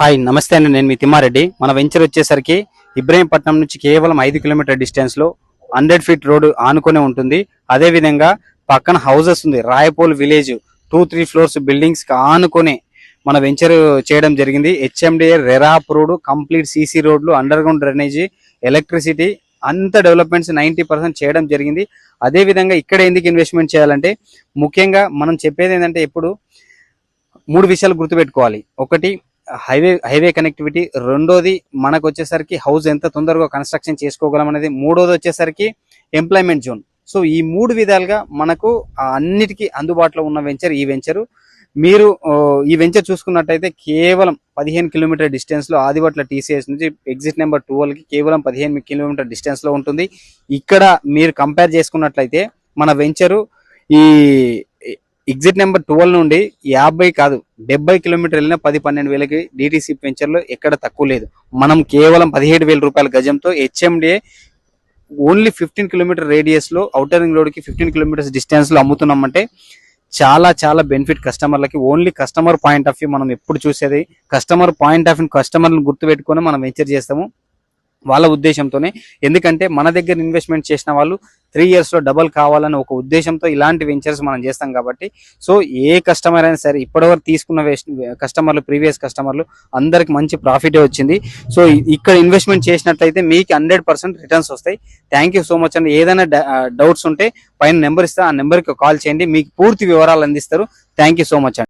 Hi నమస్తే అండి. నేను మీ తిమ్మారెడ్డి. మన వెంచర్ వచ్చేసరికి ఇబ్రహీంపట్నం నుంచి కేవలం 5 కిలోమీటర్ డిస్టెన్స్ లో 100 ఫీట్ రోడ్ ఆనుకునే ఉంటుంది. అదే విధంగా పక్కన హౌసెస్ ఉంది. రాయపోల్ విలేజ్ 2-3 ఫ్లోర్స్ బిల్డింగ్స్ ఆనుకునే మన వెంచర్ చేయడం జరిగింది. HMDA RERA approved complete CC రోడ్లు, అండర్ గ్రౌండ్ డ్రైనేజీ, ఎలక్ట్రిసిటీ అంత డెవలప్మెంట్స్ 90% చేయడం జరిగింది. అదే విధంగా ఇక్కడ ఎందుకు ఇన్వెస్ట్మెంట్ చేయాలంటే ముఖ్యంగా మనం చెప్పేది ఏంటంటే ఎప్పుడు 3 విషయాలు గుర్తుపెట్టుకోవాలి. ఒకటి హైవే కనెక్టివిటీ, రెండోది మనకు వచ్చేసరికి హౌస్ ఎంత తొందరగా కన్స్ట్రక్షన్ చేసుకోగలం అనేది, మూడోది వచ్చేసరికి ఎంప్లాయ్మెంట్ జోన్. సో ఈ 3 విధాలుగా మనకు అన్నిటికీ అందుబాటులో ఉన్న వెంచర్ ఈ వెంచరు. మీరు ఈ వెంచర్ చూసుకున్నట్టయితే కేవలం 15 కిలోమీటర్ డిస్టెన్స్ లో ఆదివట్ల టీసీఎస్ నుంచి ఎగ్జిట్ నెంబర్ 12 కి కేవలం 15 కిలోమీటర్ డిస్టెన్స్ లో ఉంటుంది. ఇక్కడ మీరు కంపేర్ చేసుకున్నట్లయితే మన వెంచరు ఈ ఎగ్జిట్ నెంబర్ 12 నుండి 50 కాదు 70 కిలోమీటర్ వెళ్ళినా 10-12 వేలకి డిటిసి వెంచర్ లో ఎక్కడ తక్కువ లేదు. మనం కేవలం 17,000 రూపాయల గజంతో హెచ్ఎండిఏ ఓన్లీ 15 కిలోమీటర్ రేడియస్ లో అవుటర్ రింగ్ రోడ్ కి 15 కిలోమీటర్స్ డిస్టెన్స్ లో అమ్ముతున్నామంటే చాలా చాలా బెనిఫిట్ కస్టమర్లకి. Only customer point of view మనం ఎప్పుడు చూసేది కస్టమర్ పాయింట్ ఆఫ్ వ్యూ, కస్టమర్లను గుర్తు పెట్టుకొని మనం వెంచర్ చేస్తాము వాళ్ళ ఉద్దేశంతోనే. ఎందుకంటే మన దగ్గర ఇన్వెస్ట్మెంట్ చేసిన వాళ్ళు 3 years లో డబల్ కావాలని ఒక ఉద్దేశంతో ఇలాంటి వెంచర్స్ మనం చేస్తాం కాబట్టి, సో ఏ కస్టమర్ అయినా సరే ఇప్పటివరకు తీసుకున్న కస్టమర్లు, ప్రీవియస్ కస్టమర్లు అందరికి మంచి ప్రాఫిటే వచ్చింది. సో ఇక్కడ ఇన్వెస్ట్మెంట్ చేసినట్లయితే మీకు 100% రిటర్న్స్ వస్తాయి. థ్యాంక్ యూ సో మచ్ అండి. ఏదైనా డౌట్స్ ఉంటే పైన నెంబర్ ఇస్తా, ఆ నెంబర్కి కాల్ చేయండి, మీకు పూర్తి వివరాలు అందిస్తారు. థ్యాంక్ యూ సో మచ్ అండి.